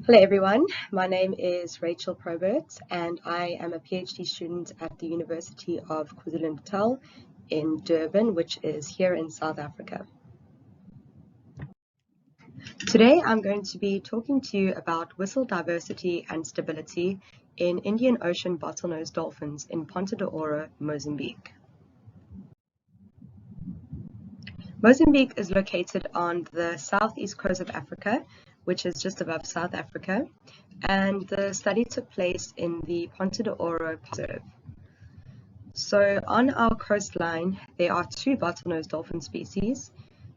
Hello everyone, my name is Rachel Probert and I am a PhD student at the University of KwaZulu-Natal in Durban, which is here in South Africa. Today I'm going to be talking to you about whistle diversity and stability in Indian Ocean bottlenose dolphins in Ponta de Oro, Mozambique. Mozambique is located on the southeast coast of Africa, which is just above South Africa, and the study took place in the Ponta de Oro Reserve. So on our coastline, there are two bottlenose dolphin species.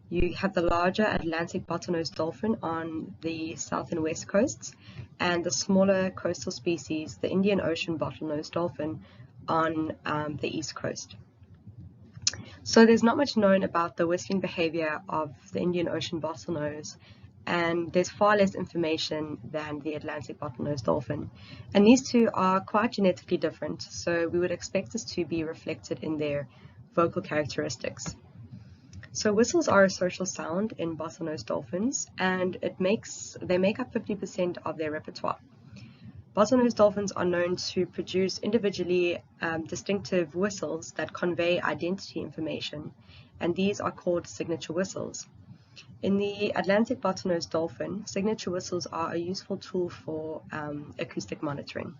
You have the larger Atlantic bottlenose dolphin on the south and west coasts, and the smaller coastal species, the Indian Ocean bottlenose dolphin, on the east coast. So there's not much known about the whistling behavior of the Indian Ocean bottlenose, and there's far less information than the Atlantic bottlenose dolphin. And these two are quite genetically different, so we would expect this to be reflected in their vocal characteristics. So whistles are a social sound in bottlenose dolphins, and they make up 50% of their repertoire. Bottlenose dolphins are known to produce individually distinctive whistles that convey identity information, and these are called signature whistles. In the Atlantic bottlenose dolphin, signature whistles are a useful tool for acoustic monitoring.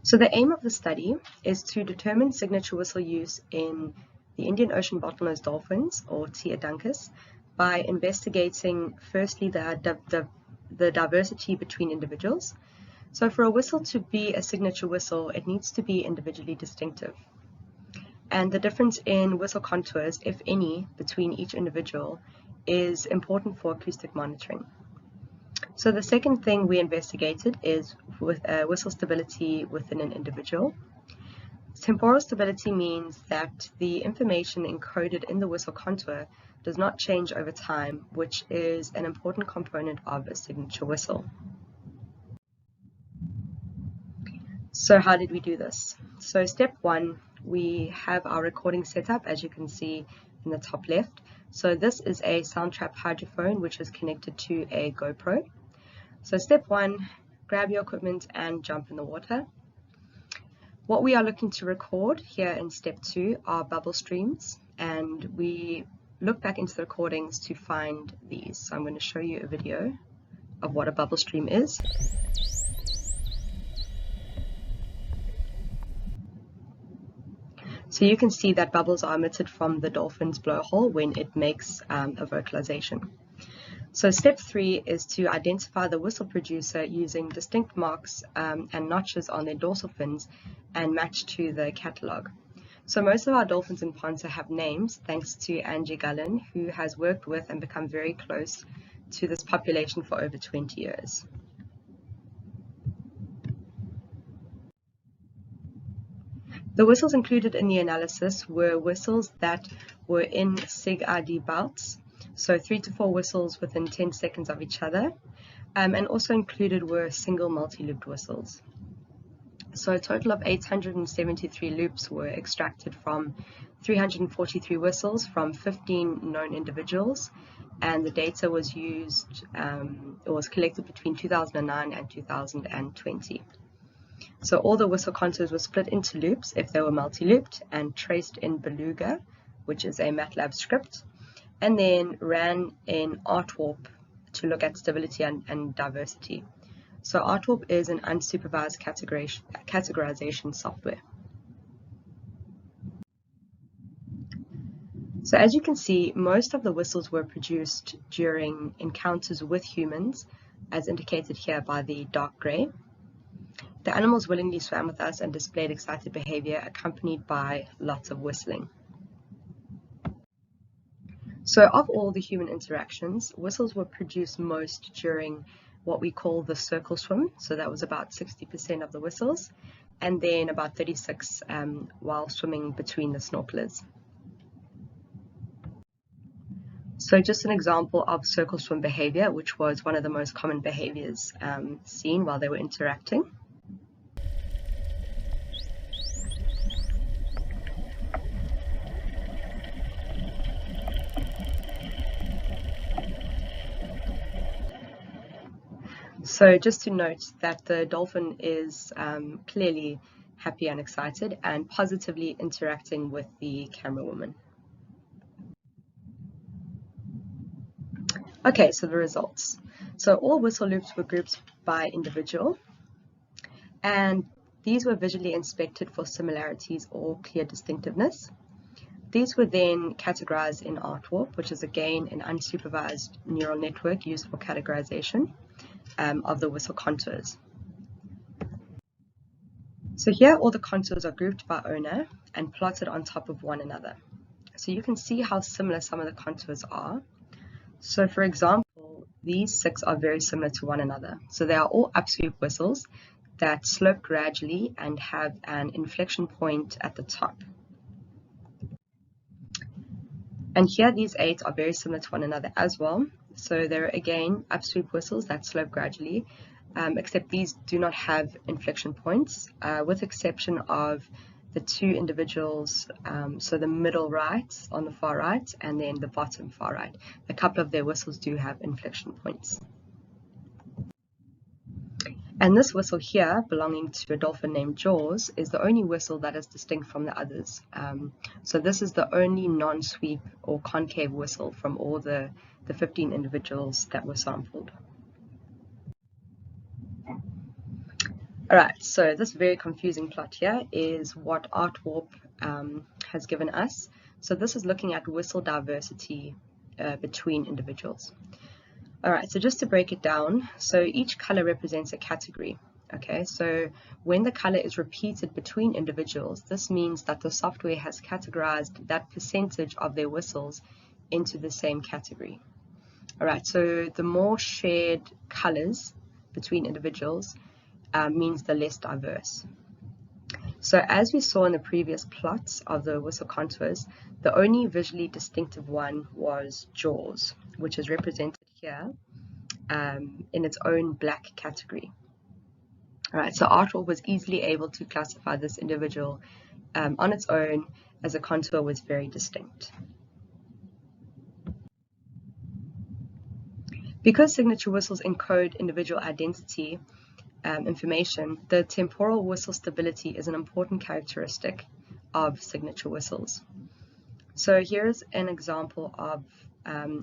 So the aim of the study is to determine signature whistle use in the Indian Ocean bottlenose dolphins, or T. aduncus, by investigating firstly the diversity between individuals. So for a whistle to be a signature whistle, it needs to be individually distinctive. And the difference in whistle contours, if any, between each individual is important for acoustic monitoring. So the second thing we investigated is with whistle stability within an individual. Temporal stability means that the information encoded in the whistle contour does not change over time, which is an important component of a signature whistle. So how did we do this? So step one, we have our recording set up, as you can see in the top left. So this is a sound trap hydrophone which is connected to a GoPro. So step one, grab your equipment and jump in the water. What we are looking to record here in step two are bubble streams, and we look back into the recordings to find these. So I'm going to show you a video of what a bubble stream is. So you can see that bubbles are emitted from the dolphin's blowhole when it makes a vocalization. So step three is to identify the whistle producer using distinct marks and notches on their dorsal fins and match to the catalog. So most of our dolphins in Ponta have names thanks to Angie Gullen, who has worked with and become very close to this population for over 20 years. The whistles included in the analysis were whistles that were in SIG-ID bouts, so 3 to 4 whistles within 10 seconds of each other, and also included were single multi-looped whistles. So a total of 873 loops were extracted from 343 whistles from 15 known individuals, and the data was collected between 2009 and 2020. So all the whistle contours were split into loops if they were multi-looped and traced in Beluga, which is a MATLAB script, and then ran in ArtWarp to look at stability and diversity. So ArtWarp is an unsupervised categorization software. So as you can see, most of the whistles were produced during encounters with humans, as indicated here by the dark gray. The animals willingly swam with us and displayed excited behavior accompanied by lots of whistling. So of all the human interactions, whistles were produced most during what we call the circle swim. So that was about 60% of the whistles, and then about 36 while swimming between the snorkelers. So just an example of circle swim behavior, which was one of the most common behaviors seen while they were interacting. So just to note that the dolphin is clearly happy and excited and positively interacting with the camera woman. Okay, so the results. So all whistle loops were grouped by individual, and these were visually inspected for similarities or clear distinctiveness. These were then categorized in ArtWarp, which is again an unsupervised neural network used for categorization of the whistle contours. So here all the contours are grouped by owner and plotted on top of one another. So you can see how similar some of the contours are. So for example, these 6 are very similar to one another. So they are all upsweep whistles that slope gradually and have an inflection point at the top. And here these 8 are very similar to one another as well. So they're again upsweep whistles that slope gradually, except these do not have inflection points, with exception of the 2 individuals, so the middle right on the far right and then the bottom far right. A couple of their whistles do have inflection points. And this whistle here, belonging to a dolphin named Jaws, is the only whistle that is distinct from the others. So this is the only non-sweep or concave whistle from all the 15 individuals that were sampled. Alright, so this very confusing plot here is what ArtWarp has given us. So this is looking at whistle diversity between individuals. Alright, so just to break it down, so each color represents a category. Okay, so when the color is repeated between individuals, this means that the software has categorized that percentage of their whistles into the same category. Alright, so the more shared colors between individuals means the less diverse. So as we saw in the previous plots of the whistle contours, the only visually distinctive one was Jaws, which is represented here in its own black category. Alright, so ArtWarp was easily able to classify this individual on its own, as the contour was very distinct. Because signature whistles encode individual identity information, the temporal whistle stability is an important characteristic of signature whistles. So here's an example of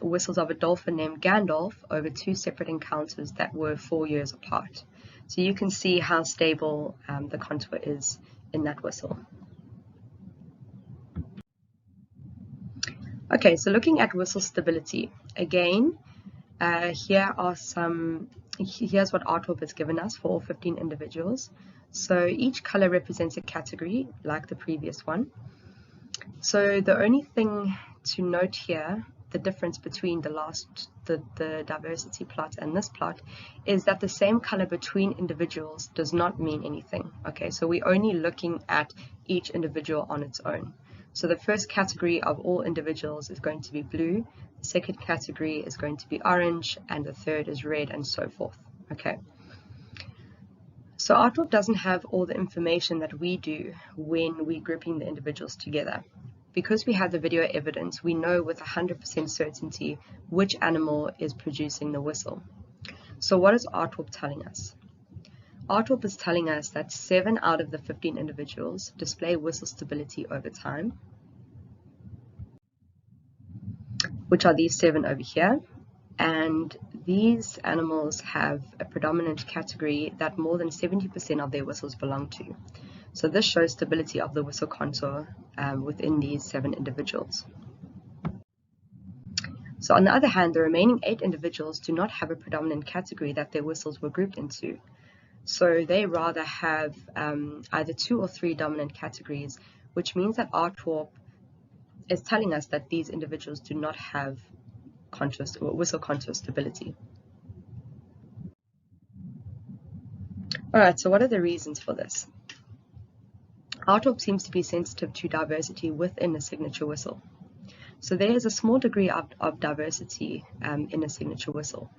whistles of a dolphin named Gandalf over 2 separate encounters that were 4 years apart. So you can see how stable the contour is in that whistle. Okay, so looking at whistle stability, again, here's what ArtWarp has given us for all 15 individuals. So each color represents a category, like the previous one. So the only thing to note here, the difference between the diversity plot and this plot, is that the same color between individuals does not mean anything. Okay, so we're only looking at each individual on its own. So the first category of all individuals is going to be blue, the second category is going to be orange, and the third is red, and so forth. Okay. So ArtWarp doesn't have all the information that we do when we're grouping the individuals together. Because we have the video evidence, we know with 100% certainty which animal is producing the whistle. So what is ArtWarp telling us? ArtWarp is telling us that 7 out of the 15 individuals display whistle stability over time, which are these 7 over here. And these animals have a predominant category that more than 70% of their whistles belong to. So this shows stability of the whistle contour within these 7 individuals. So on the other hand, the remaining 8 individuals do not have a predominant category that their whistles were grouped into. So they rather have either 2 or 3 dominant categories, which means that ArtWarp is telling us that these individuals do not have whistle contour stability. Alright, so what are the reasons for this? ArtWarp seems to be sensitive to diversity within a signature whistle. So there is a small degree of diversity in a signature whistle,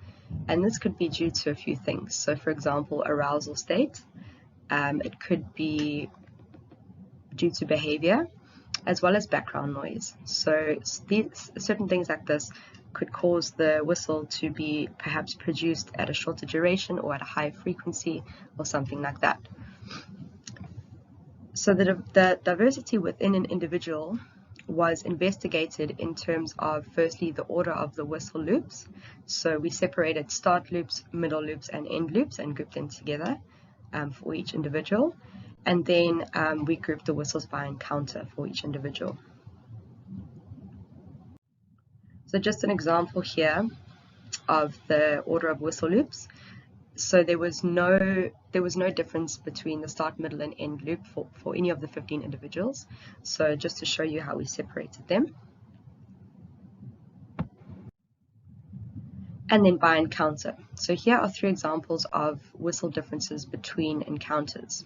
and this could be due to a few things. So for example, arousal state, it could be due to behavior, as well as background noise. So certain things like this could cause the whistle to be perhaps produced at a shorter duration or at a higher frequency or something like that. So the diversity within an individual was investigated in terms of, firstly, the order of the whistle loops. So we separated start loops, middle loops, and end loops and grouped them together for each individual. And then we grouped the whistles by encounter for each individual. So just an example here of the order of whistle loops. So there was no difference between the start, middle, and end loop for any of the 15 individuals. So just to show you how we separated them. And then by encounter. So here are 3 examples of whistle differences between encounters.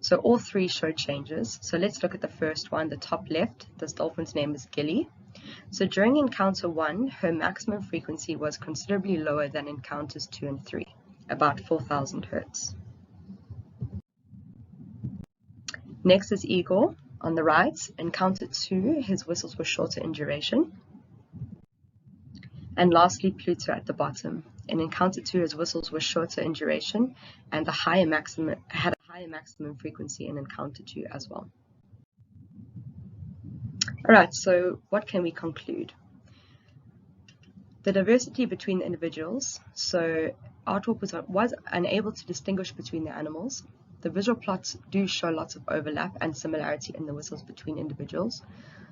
So all 3 show changes. So let's look at the first one, the top left. This dolphin's name is Gilly. So during encounter 1, her maximum frequency was considerably lower than encounters 2 and 3, about 4,000 hertz. Next is Igor on the right. Encounter 2, his whistles were shorter in duration. And lastly, Pluto at the bottom. In encounter 2, his whistles were shorter in duration and had a higher maximum frequency in encounter 2 as well. All right, so what can we conclude? The diversity between the individuals. So Aardwolf was unable to distinguish between the animals. The visual plots do show lots of overlap and similarity in the whistles between individuals.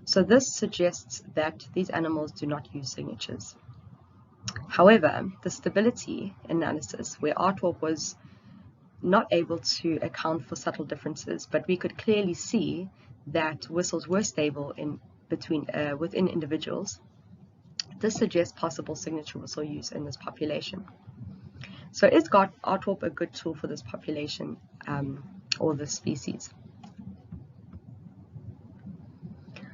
So this suggests that these animals do not use signatures. However, the stability analysis, where Aardwolf was not able to account for subtle differences, but we could clearly see that whistles were stable within individuals. This suggests possible signature whistle use in this population. So is Aardwolf a good tool for this population or this species?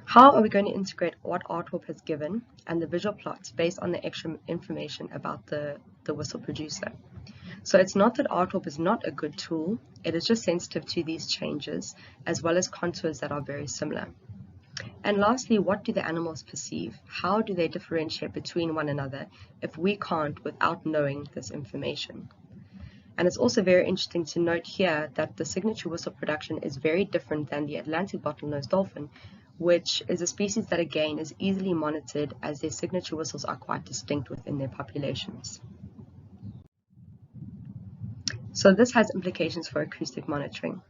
How are we going to integrate what Aardwolf has given and the visual plots based on the extra information about the whistle producer? So it's not that Aardwolf is not a good tool, it is just sensitive to these changes as well as contours that are very similar. And lastly, what do the animals perceive? How do they differentiate between one another if we can't without knowing this information? And it's also very interesting to note here that the signature whistle production is very different than the Atlantic bottlenose dolphin, which is a species that again is easily monitored as their signature whistles are quite distinct within their populations. So this has implications for acoustic monitoring.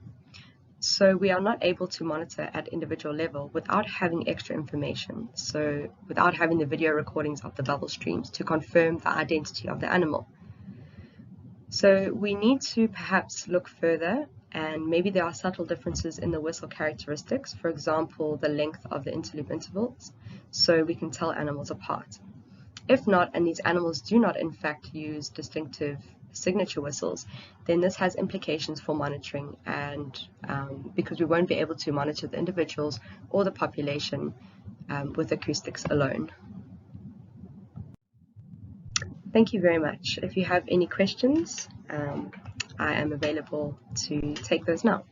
So we are not able to monitor at individual level without having extra information. So without having the video recordings of the bubble streams to confirm the identity of the animal. So we need to perhaps look further, and maybe there are subtle differences in the whistle characteristics, for example, the length of the interloop intervals, so we can tell animals apart. If not, and these animals do not in fact use distinctive signature whistles, then this has implications for monitoring, and because we won't be able to monitor the individuals or the population with acoustics alone. Thank you very much. If you have any questions, I am available to take those now.